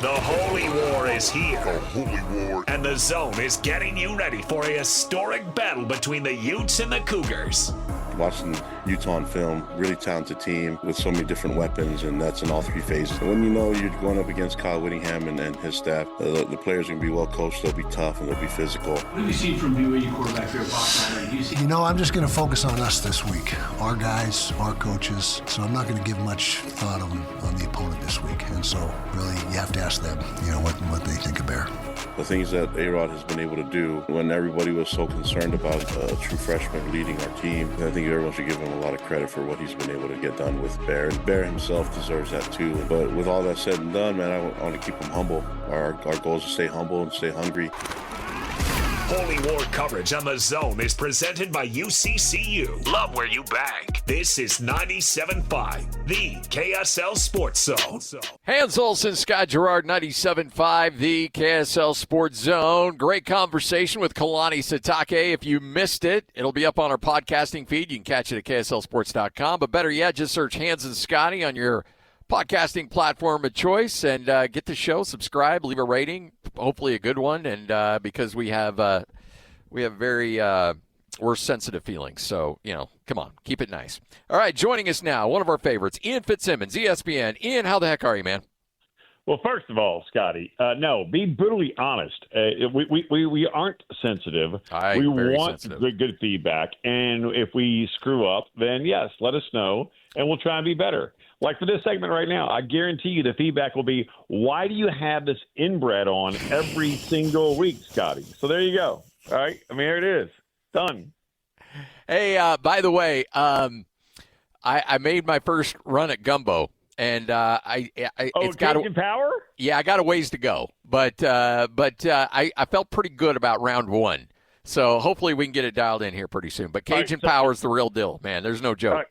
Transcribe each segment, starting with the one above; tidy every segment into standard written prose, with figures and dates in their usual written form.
The Holy War is here. The Holy War. And the Zone is getting you ready for a historic battle between the Utes and the Cougars. Watching Utah on film, really talented team with so many different weapons, and that's in all three phases. When you know you're going up against Kyle Whittingham and his staff, the players are going to be well coached, they'll be tough, and they'll be physical. What have you seen from BYU quarterback here, Bob? I'm just going to focus on us this week, our guys, our coaches, so I'm not going to give much thought on the opponent this week, and so really you have to ask them, what they think of Bear. The things that A-Rod has been able to do when everybody was so concerned about a true freshman leading our team, I think everyone should give him a lot of credit for what he's been able to get done with Bear. And Bear himself deserves that too. But with all that said and done, man, I want to keep him humble. Our goal is to stay humble and stay hungry. Holy War coverage on The Zone is presented by UCCU. Love where you bank. This is 97.5, the KSL Sports Zone. Hans Olsen, Scott Gerard, 97.5, the KSL Sports Zone. Great conversation with Kalani Sitake. If you missed it, it'll be up on our podcasting feed. You can catch it at KSLSports.com. But better yet, just search Hans and Scotty on your podcasting platform of choice and get the show, subscribe, leave a rating, hopefully a good one, and because we have very we're sensitive feelings, so come on, keep it nice. All right, joining us now, one of our favorites, Ian Fitzsimmons, ESPN. Ian, how the heck are you, man? Well, first of all, Scotty, no, be brutally honest. We aren't sensitive. We want good feedback, and if we screw up, then yes, let us know, and we'll try and be better. Like for this segment right now, I guarantee you the feedback will be, why do you have this inbred on every single week, Scotty? So there you go. All right? I mean, there it is. Done. Hey, by the way, I made my first run at Gumbo, and it's got power? Yeah, I got a ways to go, but I felt pretty good about round one. So hopefully we can get it dialed in here pretty soon. But Cajun Power is the real deal, man. There's no joke.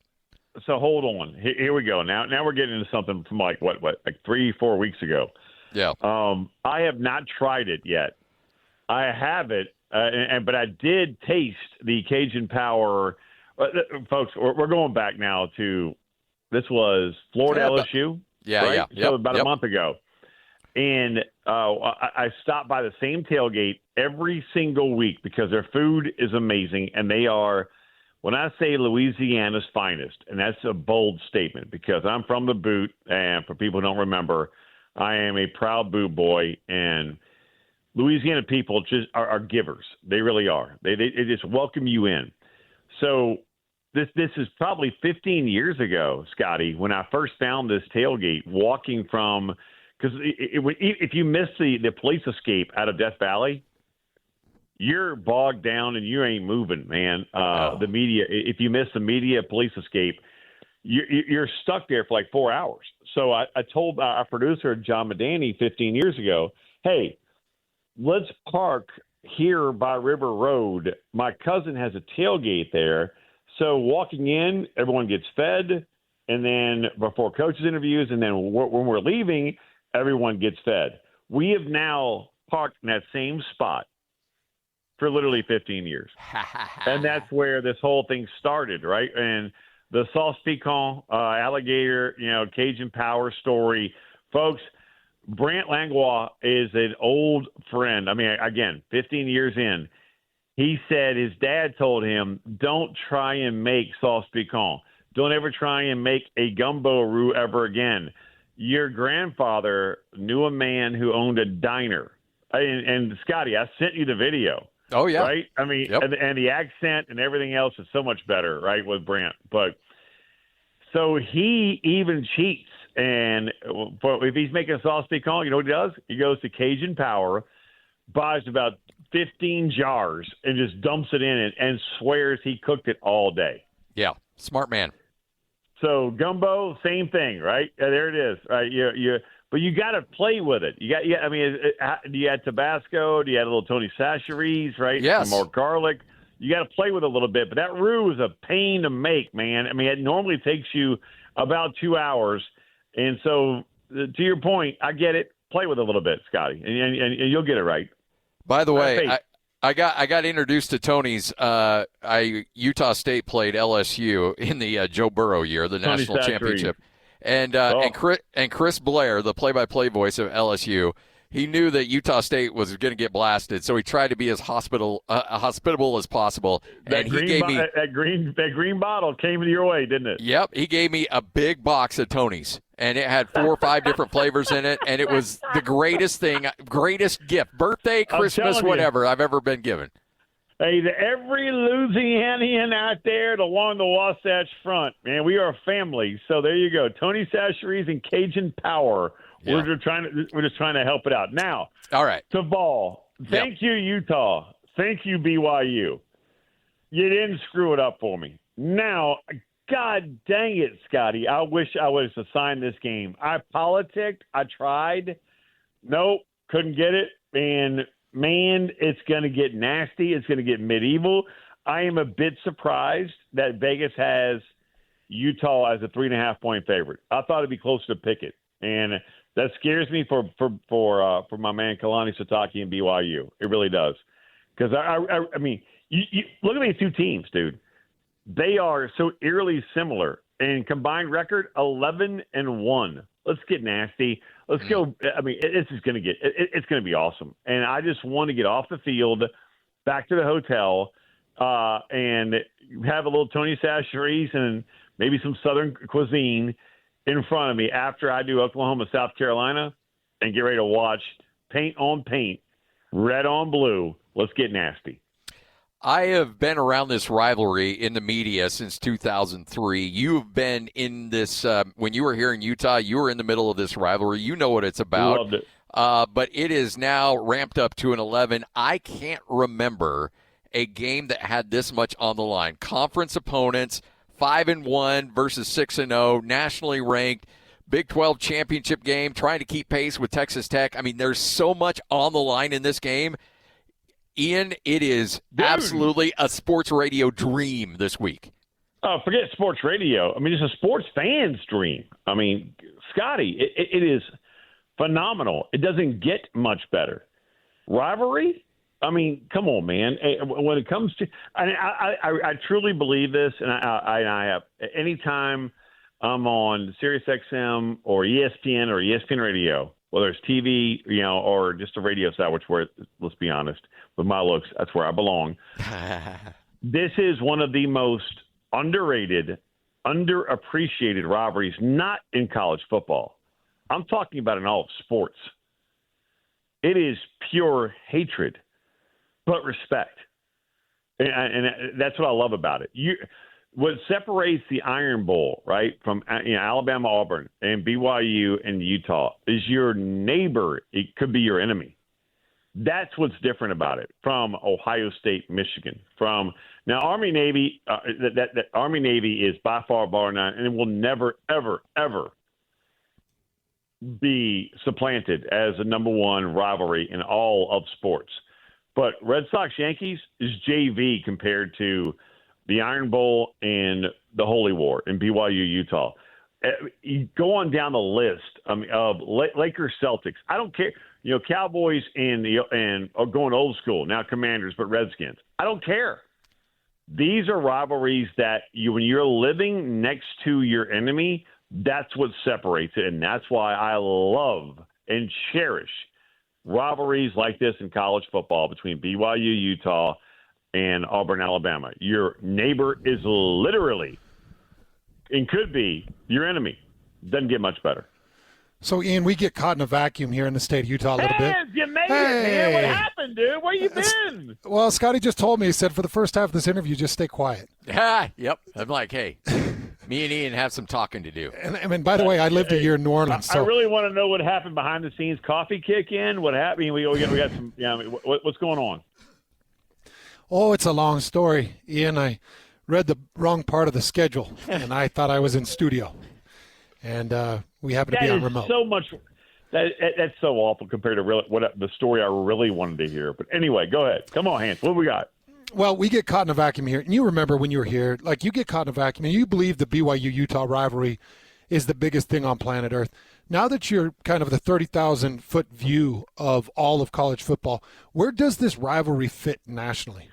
So hold on. Here we go. Now we're getting into something from like 3-4 weeks ago. Yeah. I have not tried it yet. I have it, but I did taste the Cajun Power. Folks, we're going back now to this was Florida LSU. Yeah, right? yeah. So about a month ago. And I stopped by the same tailgate every single week because their food is amazing, and they are – when I say Louisiana's finest, and that's a bold statement because I'm from the boot, and for people who don't remember, I am a proud boot boy, and Louisiana people just are givers. They really are. They just welcome you in. So this is probably 15 years ago, Scotty, when I first found this tailgate walking from – because if you miss the police escape out of Death Valley – you're bogged down and you ain't moving, man. The media, if you miss the media police escape, you're stuck there for like 4 hours. So I told our producer, John Madani, 15 years ago, hey, let's park here by River Road. My cousin has a tailgate there. So walking in, everyone gets fed. And then before coaches interviews, and then when we're leaving, everyone gets fed. We have now parked in that same spot for literally 15 years. And that's where this whole thing started, right? And the sauce piquant, alligator, Cajun Power story. Folks, Brant Langlois is an old friend. I mean, again, 15 years in. He said his dad told him, don't try and make sauce piquant. Don't ever try and make a gumbo roux ever again. Your grandfather knew a man who owned a diner. And Scotty, I sent you the video. Oh, yeah. Right? I mean, and the accent and everything else is so much better, right, with Brant. But so he even cheats. And if he's making a sauce piquant, you know what he does? He goes to Cajun Power, buys about 15 jars, and just dumps it in it and swears he cooked it all day. Yeah, smart man. So gumbo, same thing, right? There it is. Right? But you got to play with it. I mean, do you add Tabasco? Do you add a little Tony Chachere's, right? Yes. Some more garlic. You got to play with it a little bit. But that roux is a pain to make, man. I mean, it normally takes you about 2 hours. And so, to your point, I get it. Play with it a little bit, Scotty, and you'll get it right. By the way, I got introduced to Tony's. Utah State played LSU in the Joe Burrow year, the national championship. And Chris Blair, the play-by-play voice of LSU, he knew that Utah State was going to get blasted, so he tried to be as hospitable as possible. That green bottle came your way, didn't it? Yep, he gave me a big box of Tony's, and it had 4 or 5 different flavors in it, and it was the greatest gift, birthday, Christmas, whatever I've ever been given. Hey, to every Louisianian out there along the Wasatch Front, man, we are a family. So there you go, Tony Chachere's and Cajun Power. Yeah. We're just trying to help it out. Now, all right, to ball. Thank you, Utah. Thank you, BYU. You didn't screw it up for me. Now, God dang it, Scotty. I wish I was assigned this game. I politicked. I tried. Nope, couldn't get it. And, man, it's going to get nasty. It's going to get medieval. I am a bit surprised that Vegas has Utah as a 3.5-point favorite. I thought it'd be closer to Pickett. And that scares me for my man Kalani Sitake and BYU. It really does, because I mean, you look at these two teams, dude. They are so eerily similar, and combined record 11-1. Let's get nasty. Let's go. I mean, it's going to be awesome, and I just want to get off the field, back to the hotel, and have a little Tony Chachere's and maybe some Southern cuisine in front of me after I do Oklahoma, South Carolina, and get ready to watch paint on paint, red on blue. Let's get nasty. I have been around this rivalry in the media since 2003. You've been in this when you were here in Utah. You were in the middle of this rivalry. You know what it's about. Loved it. But it is now ramped up to an 11. I can't remember a game that had this much on the line. Conference opponents, 5-1 versus 6-0, nationally ranked, Big 12 championship game, trying to keep pace with Texas Tech. I mean, there's so much on the line in this game. Ian, it is absolutely a sports radio dream this week. Oh, forget sports radio. I mean, it's a sports fan's dream. I mean, Scotty, it is phenomenal. It doesn't get much better. Rivalry? I mean, come on, man. When it comes to – I truly believe this, and I have – anytime I'm on SiriusXM or ESPN or ESPN Radio, whether it's TV, or just a radio side, which where, let's be honest, with my looks, that's where I belong. This is one of the most underrated, underappreciated rivalries, not in college football. I'm talking about in all of sports. It is pure hatred, but respect. And that's what I love about it. What separates the Iron Bowl, right, from Alabama, Auburn, and BYU and Utah is your neighbor. It could be your enemy. That's what's different about it from Ohio State, Michigan. Now, Army Navy, that Army Navy is by far bar none, and it will never, ever, ever be supplanted as the number one rivalry in all of sports. But Red Sox Yankees is JV compared to the Iron Bowl and the Holy War in BYU, Utah. You go on down the list of Lakers Celtics. I don't care. Cowboys and are going old school now. Commanders, but Redskins. I don't care. These are rivalries that when you're living next to your enemy, that's what separates it, and that's why I love and cherish rivalries like this in college football between BYU, Utah, and Auburn, Alabama. Your neighbor is literally and could be your enemy. Doesn't get much better. So, Ian, we get caught in a vacuum here in the state of Utah a little bit. You made it, man. What happened, dude? Where you been? Well, Scotty just told me, he said, for the first half of this interview, just stay quiet. Yep. I'm like, hey, me and Ian have some talking to do. And by the way, I lived a year in New Orleans. I really want to know what happened behind the scenes. Coffee kick in? What happened? We got some. What's going on? Oh, it's a long story, Ian. I read the wrong part of the schedule, and I thought I was in studio. And we happen to be on remote. So much. That's so awful compared to the story I really wanted to hear. But anyway, go ahead. Come on, Hans. What do we got? Well, we get caught in a vacuum here. And you remember when you were here, you get caught in a vacuum, and you believe the BYU-Utah rivalry is the biggest thing on planet Earth. Now that you're kind of the 30,000-foot view of all of college football, where does this rivalry fit nationally?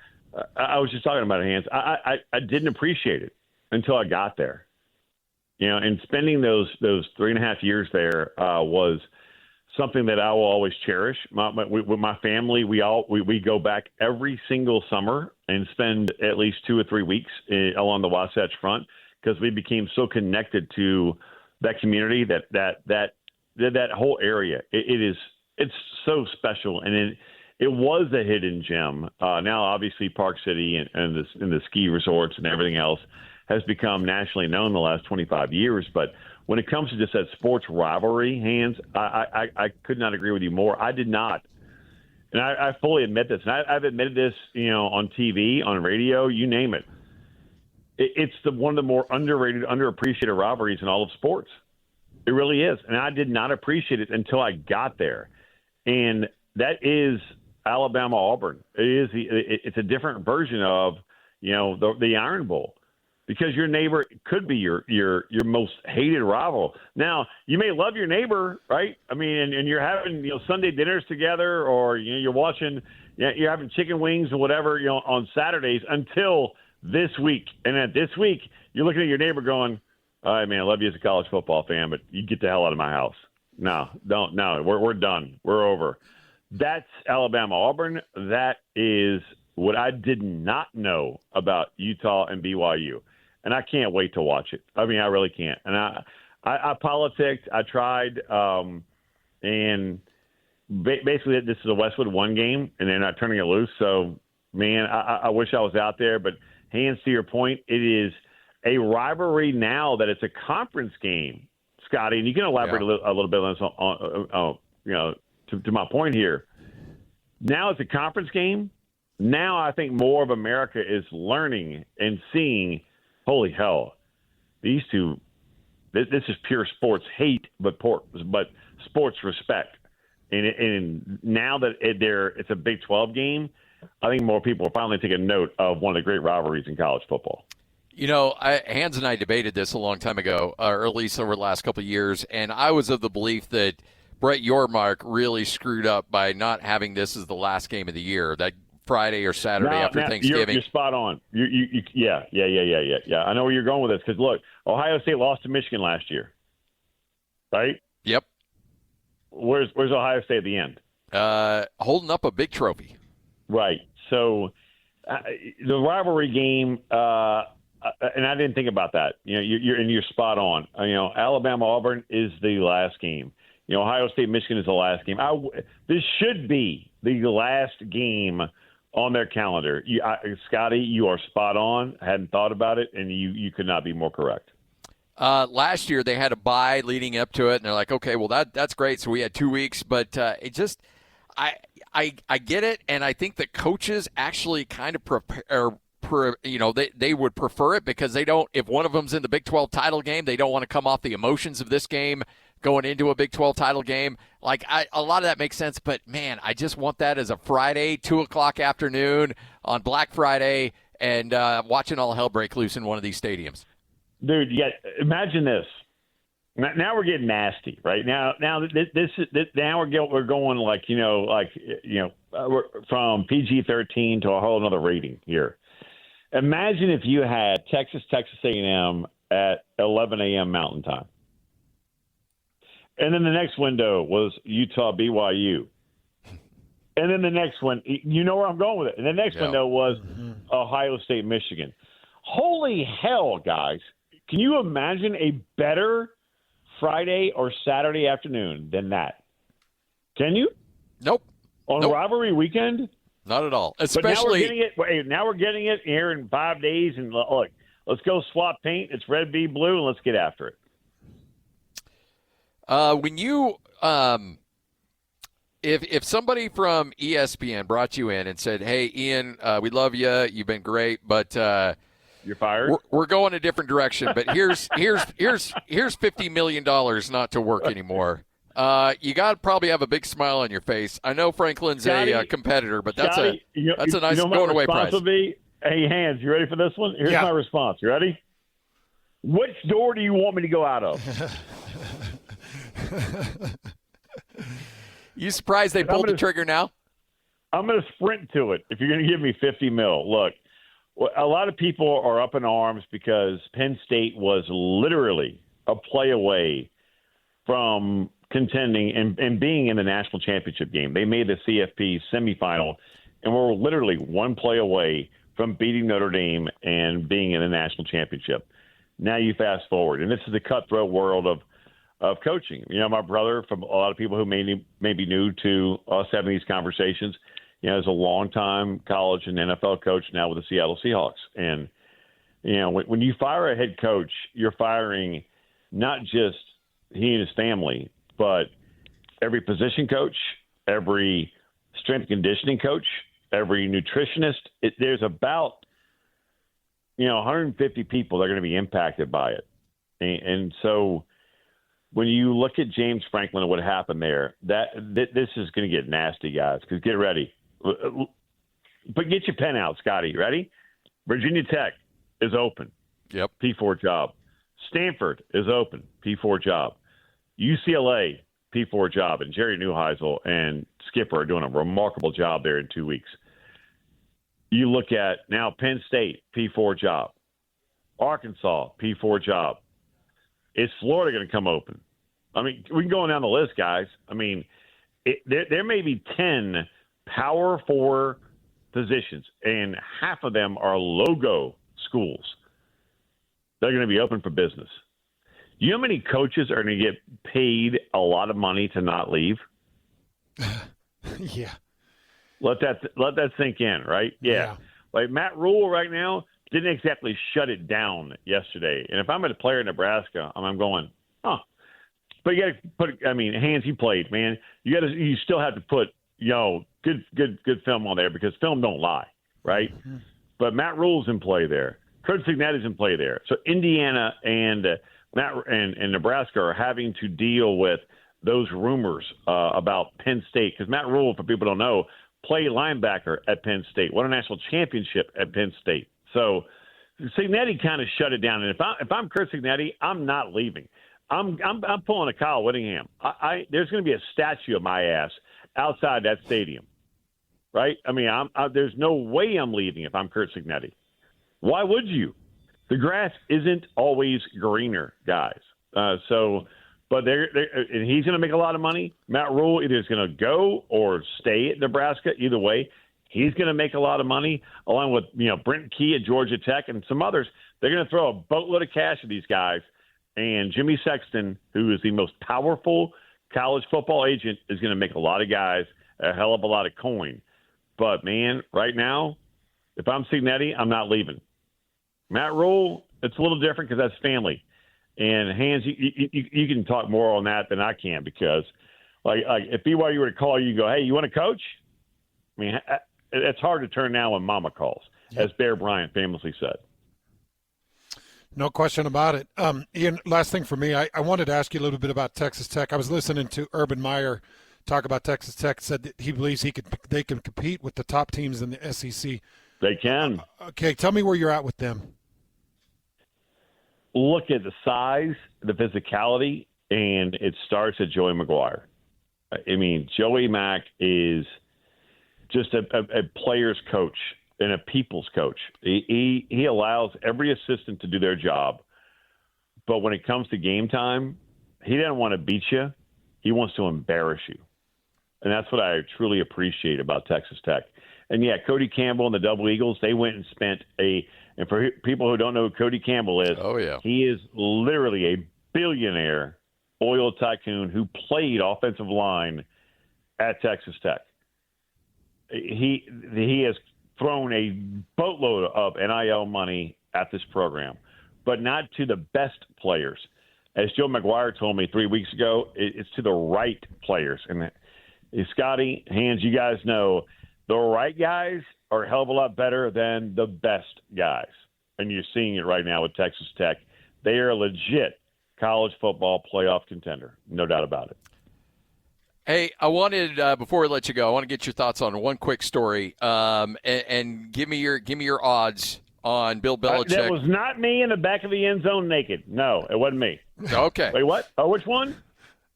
I was just talking about it, Hans. I didn't appreciate it until I got there. and spending those 3.5 years there was something that I will always cherish. With my family, we go back every single summer and spend at least 2 or 3 weeks along the Wasatch Front because we became so connected to that community, that whole area. It's so special, and it was a hidden gem. Now, obviously, Park City and the ski resorts and everything else has become nationally known the last 25 years. But when it comes to just that sports rivalry, Hans, I could not agree with you more. I did not. And I fully admit this. And I've admitted this, on TV, on radio, you name it. It's one of the more underrated, underappreciated rivalries in all of sports. It really is. And I did not appreciate it until I got there. And that is Alabama-Auburn. It's a different version of, the Iron Bowl. Because your neighbor could be your most hated rival. Now, you may love your neighbor, right? I mean, and you're having Sunday dinners together, or you're watching, you're having chicken wings or whatever on Saturdays until this week. And at this week, you're looking at your neighbor going, "All right, man, I love you as a college football fan, but you get the hell out of my house." No, we're done. We're over. That's Alabama-Auburn. That is what I did not know about Utah and BYU. And I can't wait to watch it. I mean, I really can't. And I politicked. I tried. And basically, this is a Westwood 1 game, and they're not turning it loose. So, man, I wish I was out there. But, Hans, to your point, it is a rivalry now that it's a conference game, Scotty. And you can elaborate a little bit on this, to my point here. Now it's a conference game. Now I think more of America is learning and seeing, holy hell, these two, this is pure sports hate, but sports respect. And now that it's a Big 12 game, I think more people are finally taking note of one of the great rivalries in college football. Hans and I debated this a long time ago, or at least over the last couple of years, and I was of the belief that Brett Yormark really screwed up by not having this as the last game of the year. That Friday or Saturday after Thanksgiving. You're spot on. Yeah. I know where you're going with this because, look, Ohio State lost to Michigan last year, right? Yep. Where's Ohio State at the end? Holding up a big trophy. Right. So the rivalry game, and I didn't think about that. You're spot on. Alabama-Auburn is the last game. Ohio State-Michigan is the last game. This should be the last game on their calendar. Scotty, you are spot on. I hadn't thought about it, and you could not be more correct. Last year they had a bye leading up to it, and they're like, okay, well that's great. So we had 2 weeks, but it just I get it, and I think the coaches actually kind of prepare. They would prefer it because they don't. If one of them's in the Big 12 title game, they don't want to come off the emotions of this game going into a Big 12 title game. A lot of that makes sense, but, man, I just want that as a Friday, 2 o'clock afternoon on Black Friday and watching all hell break loose in one of these stadiums. Dude, imagine this. Now we're getting nasty, right? Now we're going we're from PG-13 to a whole other rating here. Imagine if you had Texas A&M at 11 a.m. Mountain Time. And then the next window was Utah-BYU. And then the next one, you know where I'm going with it. And the next window was Ohio State-Michigan. Holy hell, guys. Can you imagine a better Friday or Saturday afternoon than that? Can you? Nope. On rivalry weekend? Not at all. Especially now we're getting it here in 5 days. And look, let's go swap paint. It's red, B, blue, and let's get after it. When you if somebody from ESPN brought you in and said, "Hey, Ian, we love you. You've been great, but you're fired. We're going a different direction. But here's $50 million not to work anymore." You got to probably have a big smile on your face. I know Franklin's a competitor, but that's a nice going away prize. Hey, Hans, you ready for this one? Here's my response. You ready? Which door do you want me to go out of? You surprised they pulled the trigger now? I'm going to sprint to it if you're going to give me $50 million. Look, a lot of people are up in arms because Penn State was literally a play away from contending and being in the national championship game. They made the CFP semifinal, and we're literally one play away from beating Notre Dame and being in the national championship. Now you fast forward, and this is the cutthroat world of coaching. You know, my brother, from a lot of people who may be new to us having these conversations, you know, is a longtime college and NFL coach now with the Seattle Seahawks. And, you know, when you fire a head coach, you're firing not just he and his family, but every position coach, every strength and conditioning coach, every nutritionist. There's about, 150 people that are going to be impacted by it. And so when you look at James Franklin and what happened there, this is going to get nasty, guys, because get ready. But get your pen out, Scotty. Ready? Virginia Tech is open. Yep. P4 job. Stanford is open. P4 job. UCLA, P4 job. And Jerry Neuheisel and Skipper are doing a remarkable job there in 2 weeks. You look at now Penn State, P4 job. Arkansas, P4 job. Is Florida going to come open? I mean, we can go down the list, guys. I mean, there may be 10 Power 4 positions, and half of them are logo schools. They're going to be open for business. Do you know how many coaches are going to get paid a lot of money to not leave? Yeah. Let that sink in, right? Yeah. Like Matt Rule right now didn't exactly shut it down yesterday. And if I'm a player in Nebraska, I'm going, But you got to put. I mean, Hans, you played, man. You still have to put, good film on there because film don't lie, right? Mm-hmm. But Matt Rule's in play there. Kurt Cignetti's in play there. So Indiana and and Nebraska are having to deal with those rumors about Penn State because Matt Rule, for people who don't know, played linebacker at Penn State, won a national championship at Penn State. So Cignetti kind of shut it down. And if I'm Kurt Cignetti, I'm not leaving. I'm pulling a Kyle Whittingham. There's going to be a statue of my ass outside that stadium, right? I mean, there's no way I'm leaving if I'm Kurt Cignetti. Why would you? The grass isn't always greener, guys. But and he's going to make a lot of money. Matt Rule either is going to go or stay at Nebraska. Either way, he's going to make a lot of money, along with Brent Key at Georgia Tech and some others. They're going to throw a boatload of cash at these guys. And Jimmy Sexton, who is the most powerful college football agent, is going to make a lot of guys a hell of a lot of coin. But, man, right now, if I'm Cignetti, I'm not leaving. Matt Rule, it's a little different because that's family. And Hans, you can talk more on that than I can because, like if BYU were to call you and go, hey, you want to coach? I mean, it's hard to turn down when Mama calls, as Bear Bryant famously said. No question about it. Ian, last thing for me, I wanted to ask you a little bit about Texas Tech. I was listening to Urban Meyer talk about Texas Tech, said that he believes they can compete with the top teams in the SEC. They can. Okay, tell me where you're at with them. Look at the size, the physicality, and it starts at Joey McGuire. I mean, Joey Mack is just a player's coach and a people's coach. He allows every assistant to do their job. But when it comes to game time, he doesn't want to beat you. He wants to embarrass you. And that's what I truly appreciate about Texas Tech. And, yeah, Cody Campbell and the Double Eagles, they went and spent and for people who don't know who Cody Campbell is, he is literally a billionaire oil tycoon who played offensive line at Texas Tech. He has thrown a boatload of NIL money at this program, but not to the best players. As Joe McGuire told me 3 weeks ago, it's to the right players. And Scotty, Hans, you guys know the right guys are a hell of a lot better than the best guys. And you're seeing it right now with Texas Tech. They are a legit college football playoff contender. No doubt about it. Hey, I wanted before we let you go, I want to get your thoughts on one quick story, and give me your odds on Bill Belichick. That was not me in the back of the end zone naked. No, it wasn't me. Okay. Wait, what? Oh, which one?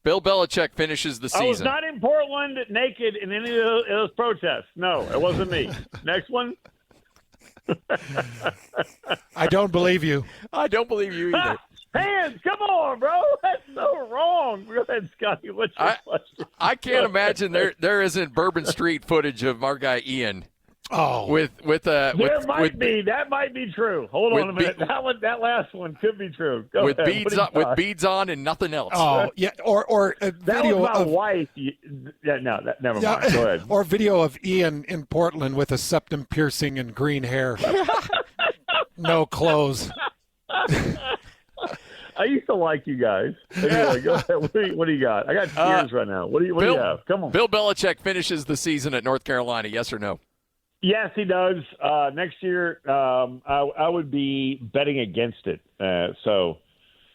Bill Belichick finishes the season. I was not in Portland naked in any of those protests. No, it wasn't me. Next one. I don't believe you. I don't believe you either. Hands, come on, bro. That's so wrong. Go ahead, Scotty. What's your question? I can't imagine there isn't Bourbon Street footage of our guy Ian. Oh, There might be. That might be true. Hold on a minute. That last one could be true. Go with ahead. with beads on and nothing else. Oh, yeah. Or a That video was my of wife. Never mind. Go ahead. Or video of Ian in Portland with a septum piercing and green hair. No clothes. I used to like you guys. Anyway, go ahead. What do you got? I got tears right now. What do you have? Come on. Bill Belichick finishes the season at North Carolina, yes or no? Yes, he does. Next year, I would be betting against it. So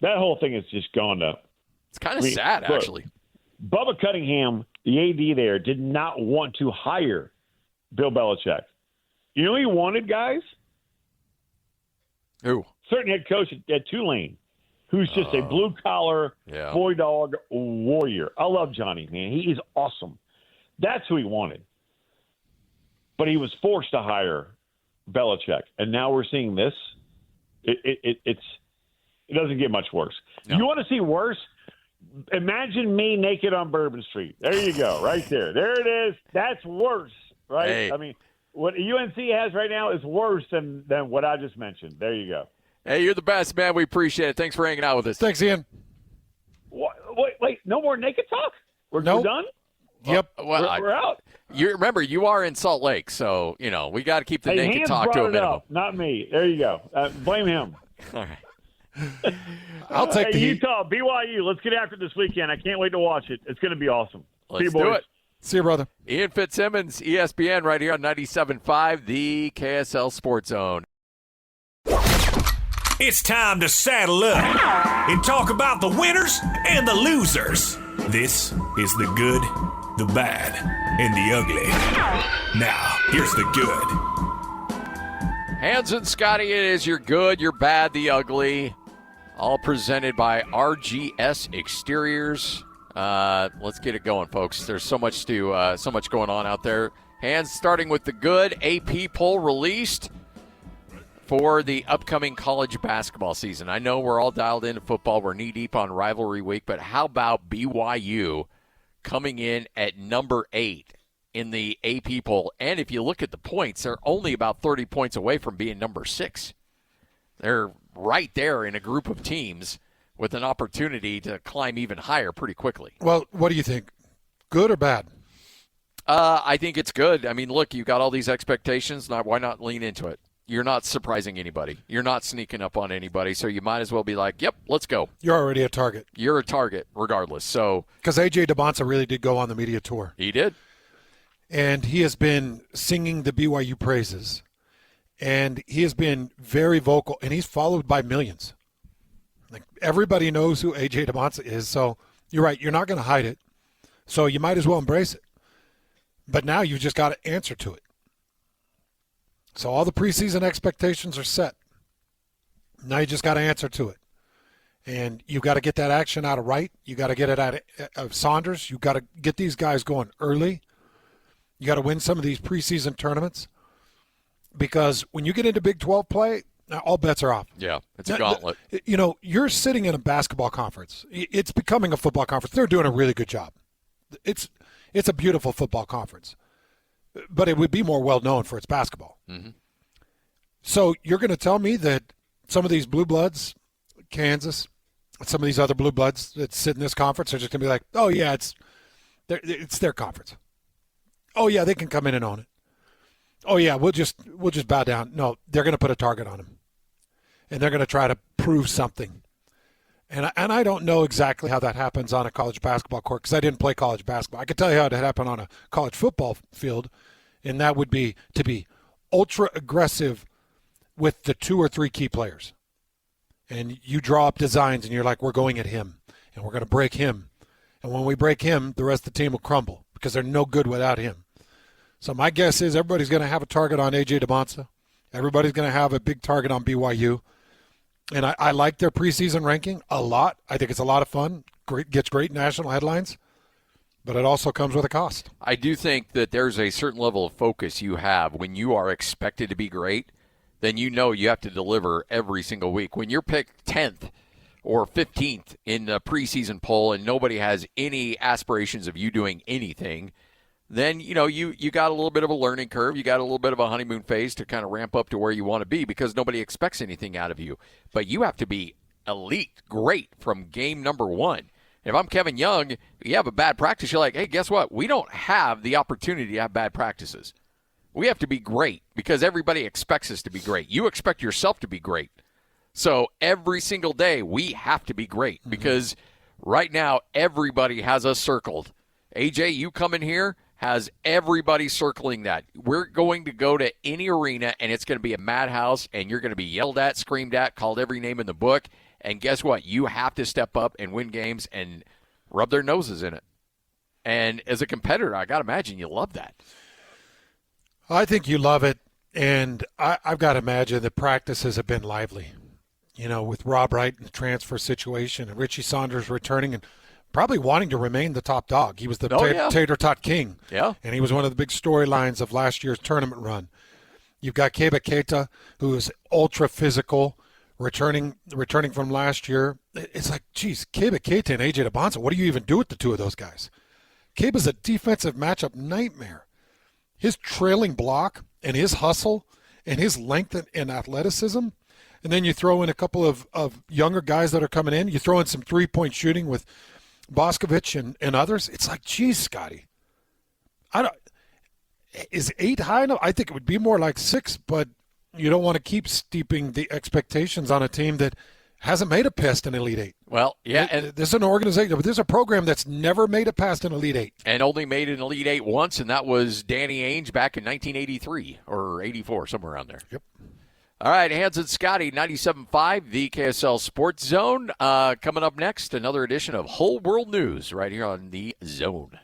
that whole thing is just gone up. It's kind of sad, look, actually. Bubba Cunningham, the AD there, did not want to hire Bill Belichick. You know who he wanted, guys? Who? Certain head coach at Tulane, who's just a blue-collar, boy dog warrior. I love Johnny, man. He is awesome. That's who he wanted. But he was forced to hire Belichick. And now we're seeing this. It doesn't get much worse. No. You want to see worse? Imagine me naked on Bourbon Street. There you go, right there. There it is. That's worse, right? Hey. I mean, what UNC has right now is worse than what I just mentioned. There you go. Hey, you're the best, man. We appreciate it. Thanks for hanging out with us. Thanks, Ian. Wait, no more naked talk? We're done? Yep. Well, we're out. Remember, you are in Salt Lake, so, we got to keep the naked talk to a minimum. Up, not me. There you go. Blame him. All right. I'll take the Utah, BYU. Let's get after it this weekend. I can't wait to watch it. It's going to be awesome. Let's See you, boys. do it. See you, brother. Ian Fitzsimmons, ESPN, right here on 97.5, the KSL Sports Zone. It's time to saddle up and talk about the winners and the losers. This is the good, the bad, and the ugly. Now, here's the good. Hans and Scotty, it is your good, your bad, the ugly. All presented by RGS Exteriors. Let's get it going, folks. There's so much going on out there. Hans, starting with the good, AP poll released for the upcoming college basketball season. I know we're all dialed into football. We're knee-deep on rivalry week, but how about BYU coming in at number 8 in the AP poll? And if you look at the points, they're only about 30 points away from being number 6. They're right there in a group of teams with an opportunity to climb even higher pretty quickly. Well, what do you think? Good or bad? I think it's good. I mean, look, you got all these expectations. Now, why not lean into it? You're not surprising anybody. You're not sneaking up on anybody, so you might as well be like, yep, let's go. You're already a target. You're a target regardless. So because A.J. DeBonsa really did go on the media tour. He did. And he has been singing the BYU praises. And he has been very vocal, and he's followed by millions. Like, everybody knows who A.J. DeBonsa is, so you're right. You're not going to hide it. So you might as well embrace it. But now you've just got to answer to it. So all the preseason expectations are set. Now you just got to answer to it. And you've got to get that action out of Wright. You got to get it out of Saunders. You've got to get these guys going early. You got to win some of these preseason tournaments. Because when you get into Big 12 play, all bets are off. Yeah, it's a gauntlet. You're sitting in a basketball conference. It's becoming a football conference. They're doing a really good job. It's a beautiful football conference. But it would be more well-known for its basketball. Mm-hmm. So you're going to tell me that some of these blue bloods, Kansas, some of these other blue bloods that sit in this conference are just going to be like, oh, yeah, it's their conference. Oh, yeah, they can come in and own it. Oh, yeah, we'll just bow down. No, they're going to put a target on them. And they're going to try to prove something. And I don't know exactly how that happens on a college basketball court because I didn't play college basketball. I can tell you how it happened on a college football field, and that would be to be ultra aggressive with the 2 or 3 key players. And you draw up designs, and you're like, we're going at him, and we're going to break him. And when we break him, the rest of the team will crumble because they're no good without him. So my guess is everybody's going to have a target on A.J. DeBonsa. Everybody's going to have a big target on BYU. And I like their preseason ranking a lot. I think it's a lot of fun. Gets great national headlines. But it also comes with a cost. I do think that there's a certain level of focus you have when you are expected to be great. Then you know you have to deliver every single week. When you're picked 10th or 15th in the preseason poll and nobody has any aspirations of you doing anything, then, you got a little bit of a learning curve. You got a little bit of a honeymoon phase to kind of ramp up to where you want to be because nobody expects anything out of you. But you have to be elite, great from game number one. If I'm Kevin Young, you have a bad practice, you're like, hey, guess what? We don't have the opportunity to have bad practices. We have to be great because everybody expects us to be great. You expect yourself to be great. So every single day we have to be great because right now everybody has us circled. AJ, you come in here, has everybody circling that. We're going to go to any arena, and it's going to be a madhouse, and you're going to be yelled at, screamed at, called every name in the book. And guess what? You have to step up and win games and rub their noses in it. And as a competitor, I got to imagine you love that. I think you love it, and I've got to imagine the practices have been lively. With Rob Wright and the transfer situation and Richie Saunders returning and probably wanting to remain the top dog. He was the tater tot king. Yeah. And he was one of the big storylines of last year's tournament run. You've got Keba Keita, who is ultra physical, returning from last year. It's like, geez, Keba Keita and AJ DeBonza, what do you even do with the two of those guys? Keba's a defensive matchup nightmare. His trailing block and his hustle and his length and athleticism, and then you throw in a couple of younger guys that are coming in. You throw in some three-point shooting with Boscovich and others. It's like, geez, Scotty. Is 8 high enough? I think it would be more like 6, but you don't want to keep steeping the expectations on a team that hasn't made it past an Elite 8. Well, yeah. And there's an organization, but there's a program that's never made it past an Elite 8. And only made an Elite 8 once, and that was Danny Ainge back in 1983 or 84, somewhere around there. Yep. All right, Hans and Scotty, 97.5, the KSL Sports Zone. Coming up next, another edition of Whole World News right here on the Zone.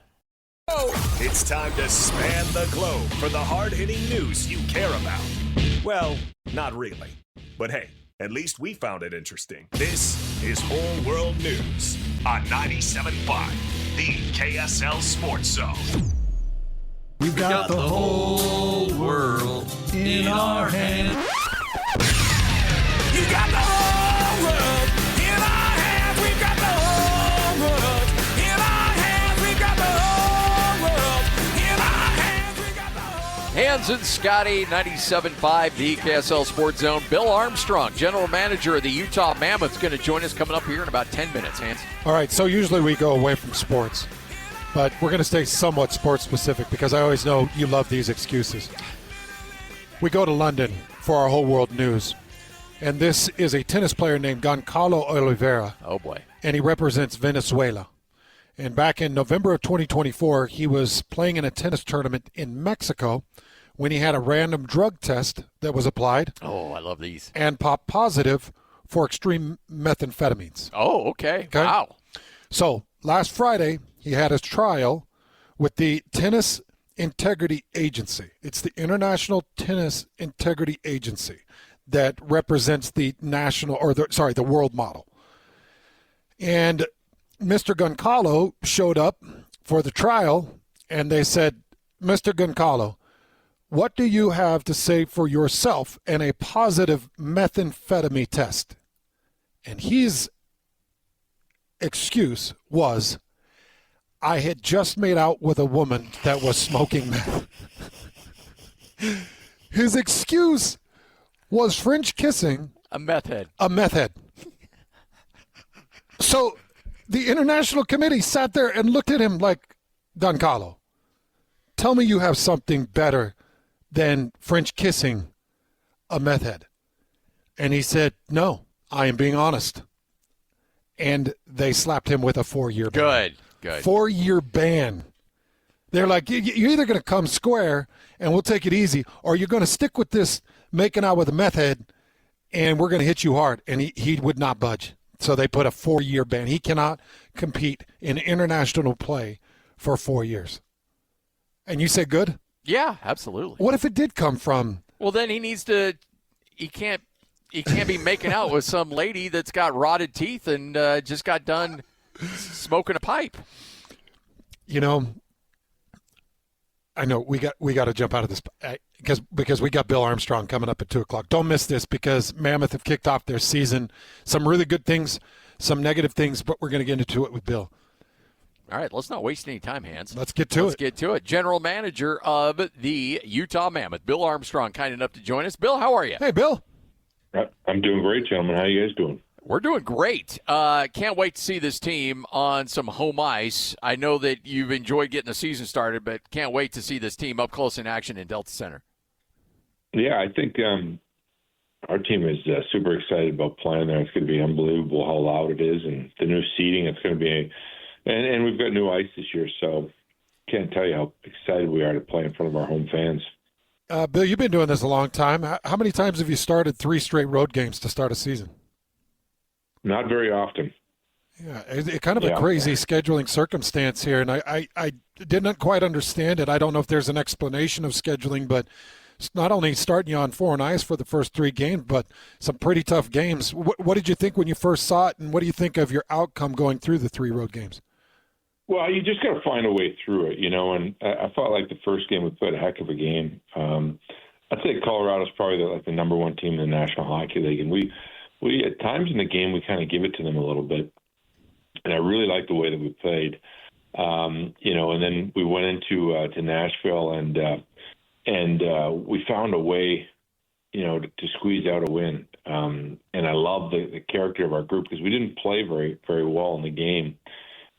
It's time to span the globe for the hard-hitting news you care about. Well, not really. But hey, at least we found it interesting. This is Whole World News on 97.5, the KSL Sports Zone. We've got the whole world in our hands. You got the whole world in our hands. We've got the whole world in our hands. We've got the whole world in our hands. We've got the whole. Hans and Scotty, 97.5, the KSL Sports Zone. Bill Armstrong, general manager of the Utah Mammoth, going to join us coming up here in about 10 minutes, Hans. All right, so usually we go away from sports, but we're going to stay somewhat sports specific because I always know you love these excuses. We go to London for our Whole World News. And this is a tennis player named Goncalo Oliveira. Oh, boy. And he represents Venezuela. And back in November of 2024, he was playing in a tennis tournament in Mexico when he had a random drug test that was applied. Oh, I love these. And popped positive for extreme methamphetamines. Oh, okay. Wow. So last Friday, he had his trial with the Tennis Integrity Agency. It's the International Tennis Integrity Agency that represents the the world model. And Mr. Goncalo showed up for the trial, and they said, Mr. Goncalo, what do you have to say for yourself and a positive methamphetamine test? And his excuse was, I had just made out with a woman that was smoking meth. His excuse was French kissing a meth head. A meth head. So the international committee sat there and looked at him like, Goncalo, tell me you have something better than French kissing a meth head. And he said, no, I am being honest. And they slapped him with a 4-year ban. Good. 4-year ban. They're like, you're either going to come square and we'll take it easy, or you're going to stick with this making out with a meth head and we're going to hit you hard. And he would not budge. So they put a 4-year ban. He cannot compete in international play for 4 years. And you say good? Yeah, absolutely. What if it did come from? Well, then he can't be making out with some lady that's got rotted teeth and just got done smoking a pipe. You know, I know we got to jump out of this because we got Bill Armstrong coming up at 2:00. Don't miss this because Mammoth have kicked off their season. Some really good things some negative things, but we're going to get into it with Bill. All right, let's not waste any time, Hans. Let's get to it. General Manager of the Utah Mammoth, Bill Armstrong, kind enough to join us. Bill, how are you? Hey, Bill. I'm doing great, gentlemen. How are you guys doing? We're doing great. Can't wait to see this team on some home ice. I know that you've enjoyed getting the season started, but can't wait to see this team up close in action in Delta Center. Yeah, I think our team is super excited about playing there. It's going to be unbelievable how loud it is, and the new seating. It's going to be, and we've got new ice this year, so can't tell you how excited we are to play in front of our home fans. Bill, you've been doing this a long time. How many times have you started 3 straight road games to start a season? Not very often. Yeah, it's kind of a crazy scheduling circumstance here, and I didn't quite understand it. I don't know if there's an explanation of scheduling, but it's not only starting you on foreign ice for the first 3 games, but some pretty tough games. What did you think when you first saw it, and what do you think of your outcome going through the 3 road games? Well, you just got to find a way through it, and I felt like the first game we played a heck of a game. I'd say Colorado's probably the number 1 team in the National Hockey League, and we at times in the game we kind of give it to them a little bit, and I really liked the way that we played. And then we went into to Nashville, and we found a way, to squeeze out a win. And I love the character of our group because we didn't play very, very well in the game,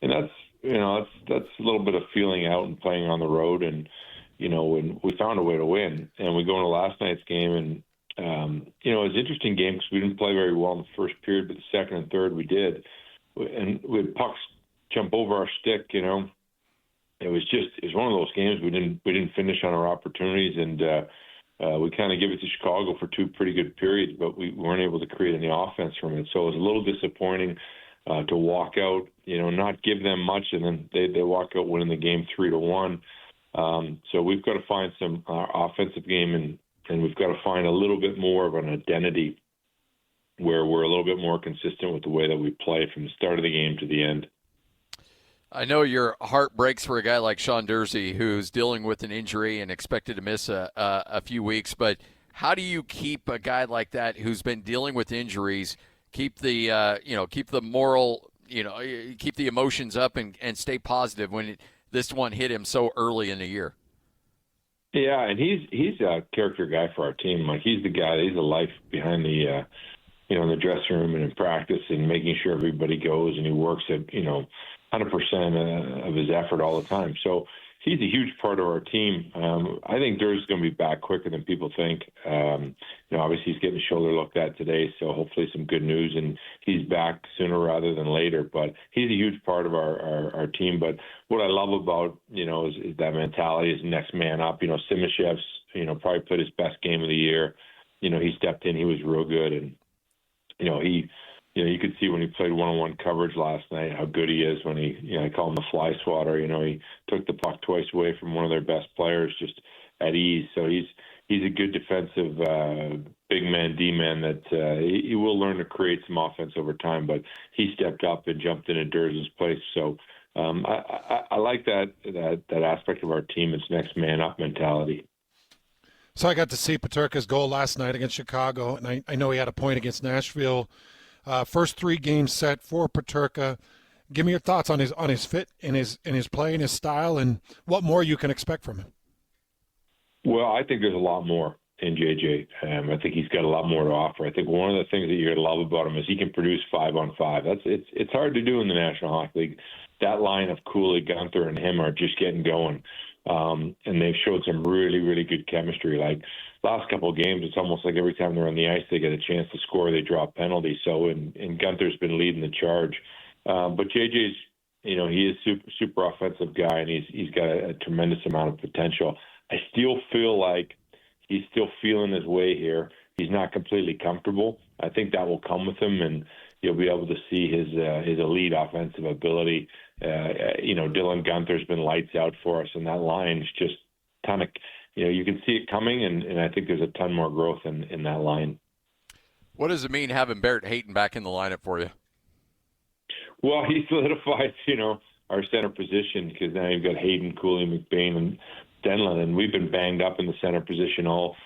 and that's a little bit of feeling out and playing on the road, and when we found a way to win, and we go into last night's game, and it was an interesting game because we didn't play very well in the first period, but the second and third we did, and we had pucks jump over our stick. It was one of those games we didn't finish on our opportunities, and we kind of give it to Chicago for 2 pretty good periods, but we weren't able to create any offense from it. So it was a little disappointing to walk out, not give them much, and then they walk out winning the game 3-1. So we've got to find some offensive game, and we've got to find a little bit more of an identity where we're a little bit more consistent with the way that we play from the start of the game to the end. I know your heart breaks for a guy like Sean Dursey, who's dealing with an injury and expected to miss a few weeks, but how do you keep a guy like that who's been dealing with injuries, keep the moral, keep the emotions up and stay positive when this one hit him so early in the year? Yeah, and he's a character guy for our team. Like, he's the guy, he's the life behind the, in the dressing room and in practice, and making sure everybody goes, and he works at, 100% of his effort all the time. So he's a huge part of our team. I think Dur's going to be back quicker than people think. Obviously he's getting his shoulder looked at today, so hopefully some good news, and he's back sooner rather than later. But he's a huge part of our team. But what I love about, is that mentality is next man up. Simashev's, probably played his best game of the year. He stepped in, he was real good, and, you could see when he played one-on-one coverage last night how good he is when he, I call him the fly swatter. He took the puck twice away from one of their best players just at ease. So he's a good defensive big man, D-man that he will learn to create some offense over time, but he stepped up and jumped in at Durs's place. So I like that aspect of our team. It's next man up mentality. So I got to see Peterka's goal last night against Chicago, and I know he had a point against Nashville. First 3 games set for Peterka. Give me your thoughts on his fit and his play and his style, and what more you can expect from him. Well, I think there's a lot more in JJ. I think he's got a lot more to offer. I think one of the things that you're going to love about him is he can produce 5-on-5. It's hard to do in the National Hockey League. That line of Cooley, Gunther, and him are just getting going. And they've showed some really, really good chemistry. Like last couple of games, it's almost like every time they're on the ice, they get a chance to score, they draw a penalty. So, and Gunther's been leading the charge. But JJ's, he is super offensive guy, and he's got a tremendous amount of potential. I still feel like he's still feeling his way here. He's not completely comfortable. I think that will come with him, and you'll be able to see his elite offensive ability. Dylan Gunther's been lights out for us, and that line is just ton of, you can see it coming, and I think there's a ton more growth in that line. What does it mean having Barrett Hayton back in the lineup for you? Well, he solidifies, our center position, because now you've got Hayden, Cooley, McBain, and Stenlund, and we've been banged up in the center position all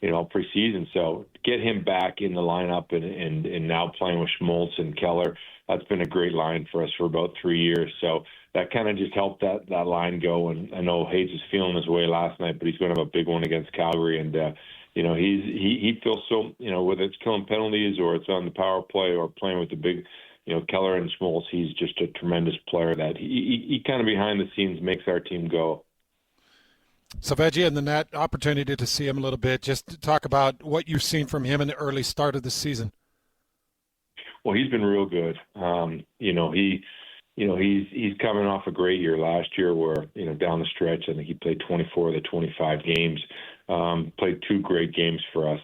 preseason. So get him back in the lineup and now playing with Schmaltz and Keller, that's been a great line for us for about 3 years. So that kind of just helped that line go. And I know Hayes was feeling his way last night, but he's going to have a big one against Calgary. And, he feels so, whether it's killing penalties or it's on the power play or playing with the big, Keller and Schmaltz, he's just a tremendous player that he kind of behind the scenes makes our team go. So, Veggie, and the net opportunity to see him a little bit, just to talk about what you've seen from him in the early start of the season. Well, he's been real good. He's coming off a great year last year where, down the stretch, I think he played 24 of the 25 games, played 2 great games for us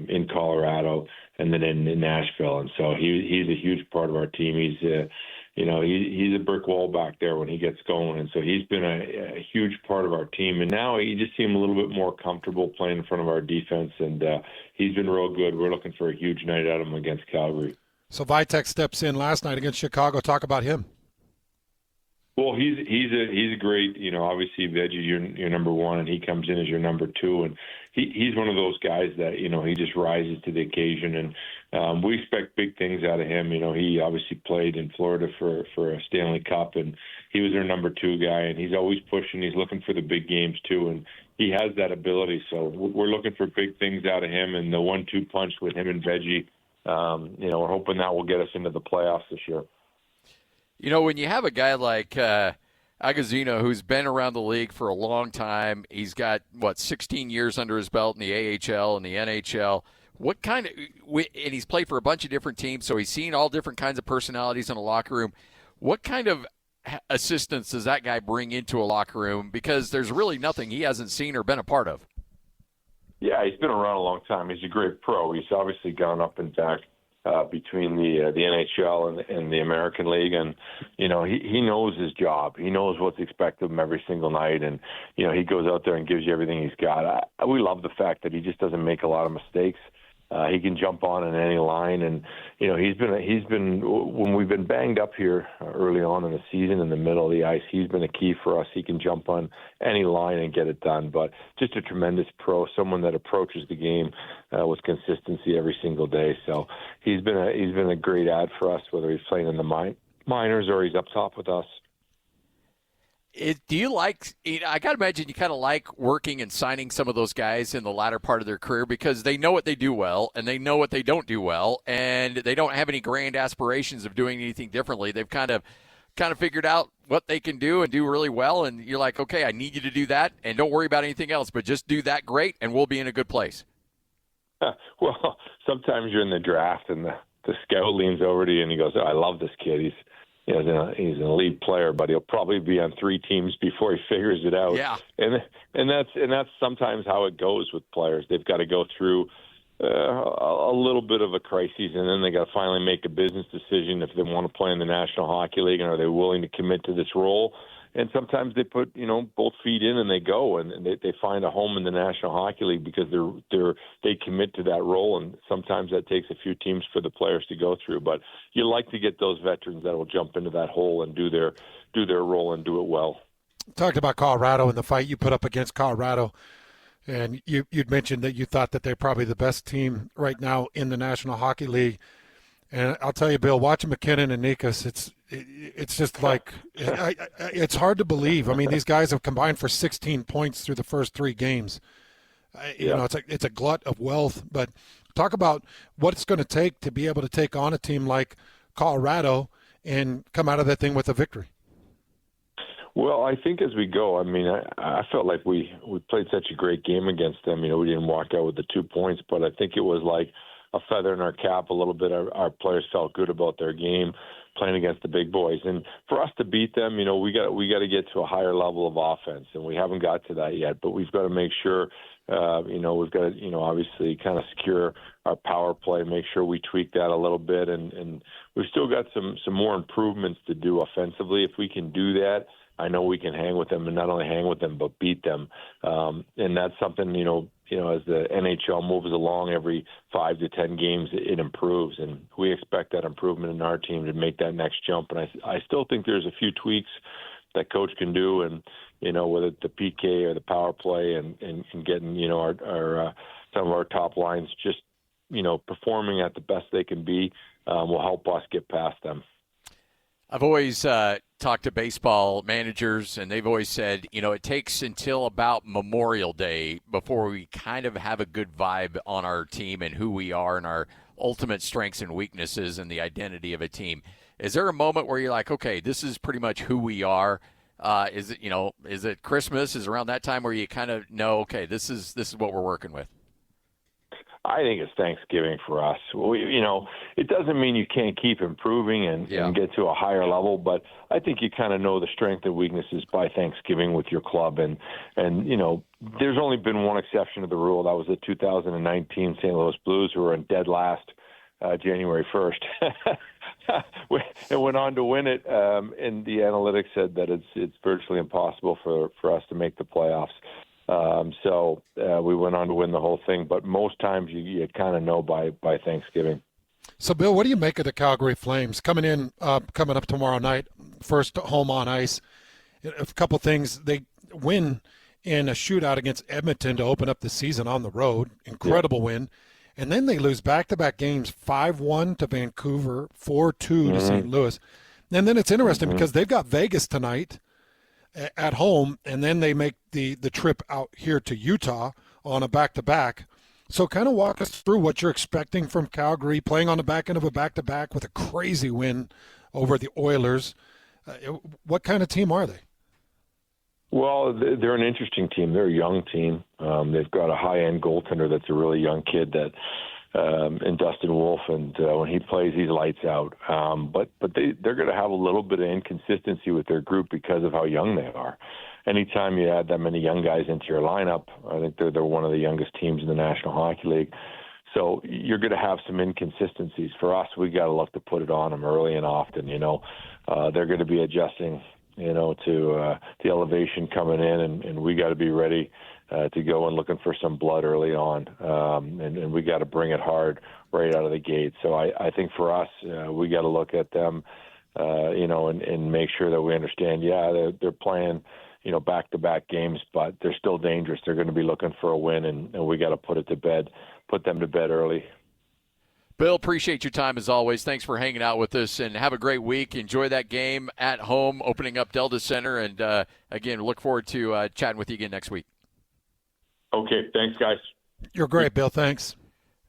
in Colorado and then in Nashville. And so he's a huge part of our team. He's a brick wall back there when he gets going. And so he's been a huge part of our team. And now you just see him a little bit more comfortable playing in front of our defense. And he's been real good. We're looking for a huge night out of him against Calgary. So Vitek steps in last night against Chicago. Talk about him. Well, he's a great, obviously Veggie, you're number one, and he comes in as your number 2, and he's one of those guys that he just rises to the occasion, and we expect big things out of him. He obviously played in Florida for a Stanley Cup, and he was their number 2 guy, and he's always pushing. He's looking for the big games too, and he has that ability. So we're looking for big things out of him, and the 1-2 punch with him and Veggie. We're hoping that will get us into the playoffs this year. When you have a guy like Agazino, who's been around the league for a long time, he's got, 16 years under his belt in the AHL and the NHL. What kind of – and he's played for a bunch of different teams, so he's seen all different kinds of personalities in a locker room. What kind of assistance does that guy bring into a locker room? Because there's really nothing he hasn't seen or been a part of. Yeah, he's been around a long time. He's a great pro. He's obviously gone up and back between the NHL and the American League, and he knows his job. He knows what's expected of him every single night, and he goes out there and gives you everything he's got. We love the fact that he just doesn't make a lot of mistakes. He can jump on in any line, and he's been when we've been banged up here early on in the season in the middle of the ice, he's been a key for us. He can jump on any line and get it done. But just a tremendous pro, someone that approaches the game with consistency every single day. So he's been a great add for us, whether he's playing in the minors or he's up top with us. Do you like – I got to imagine you kind of like working and signing some of those guys in the latter part of their career because they know what they do well and they know what they don't do well, and they don't have any grand aspirations of doing anything differently. They've kind of figured out what they can do and do really well, and you're like, okay, I need you to do that, and don't worry about anything else, but just do that great, and we'll be in a good place. Well, sometimes you're in the draft, and the scout leans over to you, and he goes, I love this kid. He's an elite player, but he'll probably be on 3 teams before he figures it out. Yeah. And that's sometimes how it goes with players. They've got to go through a little bit of a crisis, and then they got to finally make a business decision if they want to play in the National Hockey League and are they willing to commit to this role. And sometimes they put both feet in and they go and they find a home in the National Hockey League because they commit to that role, and sometimes that takes a few teams for the players to go through. But you like to get those veterans that will jump into that hole and do their role and do it well. Talked about Colorado and the fight you put up against Colorado, and you'd mentioned that you thought that they're probably the best team right now in the National Hockey League. And I'll tell you, Bill, watching McKinnon and Nikas, it's just like it's hard to believe. I mean, these guys have combined for 16 points through the first 3 games. It's a glut of wealth. But talk about what it's going to take to be able to take on a team like Colorado and come out of that thing with a victory. Well, I think as we go, I mean, I felt like we played such a great game against them. We didn't walk out with the 2 points, but I think it was like a feather in our cap a little bit. Our players felt good about their game playing against the big boys. And for us to beat them, we got to get to a higher level of offense, and we haven't got to that yet. But we've got to make sure, we've got to, obviously kind of secure our power play, make sure we tweak that a little bit. And we've still got some more improvements to do offensively. If we can do that, I know we can hang with them, and not only hang with them, but beat them. And that's something, as the NHL moves along every 5 to 10 games, it improves. And we expect that improvement in our team to make that next jump. And I still think there's a few tweaks that coach can do, and, whether it's the PK or the power play and getting, our some of our top lines just, performing at the best they can be. will help us get past them. I've always talked to baseball managers, and they've always said, it takes until about Memorial Day before we kind of have a good vibe on our team and who we are and our ultimate strengths and weaknesses and the identity of a team. Is there a moment where you're like, okay, this is pretty much who we are? Is it Christmas? Is around that time where you kind of know, okay, this is what we're working with? I think it's Thanksgiving for us. It doesn't mean you can't keep improving and get to a higher level, but I think you kind of know the strength and weaknesses by Thanksgiving with your club. And there's only been one exception to the rule. That was the 2019 St. Louis Blues, who were in dead last January 1st. And went on to win it, and the analytics said that it's virtually impossible for us to make the playoffs. So we went on to win the whole thing, but most times you kind of know by Thanksgiving. So, Bill, what do you make of the Calgary Flames coming up tomorrow night, first home on ice? A couple things. They win in a shootout against Edmonton to open up the season on the road. Incredible win. And then they lose back-to-back games, 5-1 to Vancouver, 4-2 to St. Louis. And then it's interesting because they've got Vegas tonight at home, and then they make the trip out here to Utah on a back-to-back. So kind of walk us through what you're expecting from Calgary, playing on the back end of a back-to-back with a crazy win over the Oilers. What kind of team are they? Well, they're an interesting team. They're a young team. They've got a high-end goaltender that's a really young kid and Dustin Wolf, and when he plays, he's lights out. But they're going to have a little bit of inconsistency with their group because of how young they are. Anytime you add that many young guys into your lineup, I think they're one of the youngest teams in the National Hockey League. So you're going to have some inconsistencies. For us, we got to look to put it on them early and often. They're going to be adjusting to the elevation coming in, and we got to be ready to go and looking for some blood early on, and we got to bring it hard right out of the gate. So I think for us, we got to look at them, and make sure that we understand, they're playing, back-to-back games, but they're still dangerous. They're going to be looking for a win, and we got to put them to bed early. Bill, appreciate your time as always. Thanks for hanging out with us, and have a great week. Enjoy that game at home, opening up Delta Center, and again, look forward to chatting with you again next week. Okay, thanks, guys. You're great, Bill. Thanks.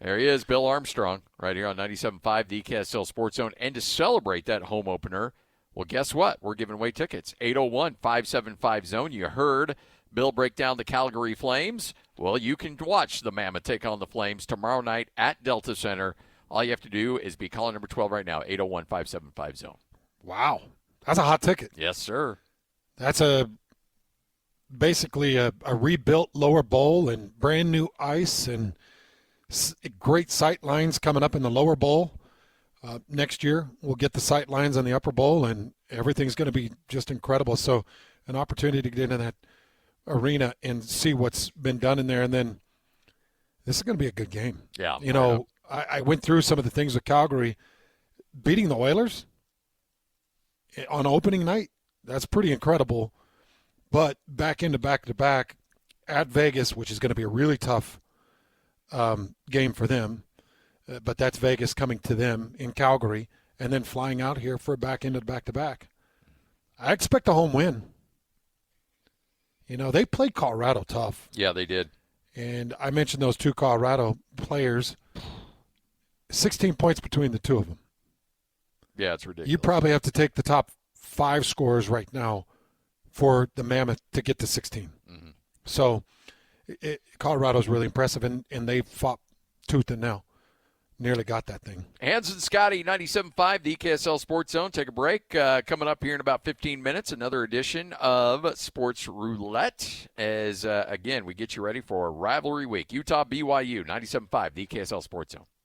There he is, Bill Armstrong, right here on 97.5, the KSL Sports Zone. And to celebrate that home opener, well, guess what? We're giving away tickets. 801-575-ZONE. You heard Bill break down the Calgary Flames. Well, you can watch the Mammoth take on the Flames tomorrow night at Delta Center. All you have to do is be calling number 12 right now, 801-575-ZONE. Wow. That's a hot ticket. Yes, sir. That's basically a rebuilt lower bowl and brand new ice and great sight lines coming up in the lower bowl. Next year, we'll get the sight lines on the upper bowl, and everything's going to be just incredible. So an opportunity to get into that arena and see what's been done in there. And then this is going to be a good game. Yeah. I went through some of the things with Calgary. Beating the Oilers on opening night, that's pretty incredible. But back into back-to-back at Vegas, which is going to be a really tough game for them. But that's Vegas coming to them in Calgary and then flying out here for a back into back-to-back. I expect a home win. They played Colorado tough. Yeah, they did. And I mentioned those two Colorado players. 16 points between the two of them. Yeah, it's ridiculous. You probably have to take the top 5 scorers right now for the Mammoth to get to 16. Mm-hmm. So Colorado's really impressive, and they fought tooth and nail. Nearly got that thing. Hans and Scotty, 97.5, the KSL Sports Zone. Take a break. Coming up here in about 15 minutes, another edition of Sports Roulette as, again, we get you ready for Rivalry Week. Utah-BYU, 97.5, the KSL Sports Zone.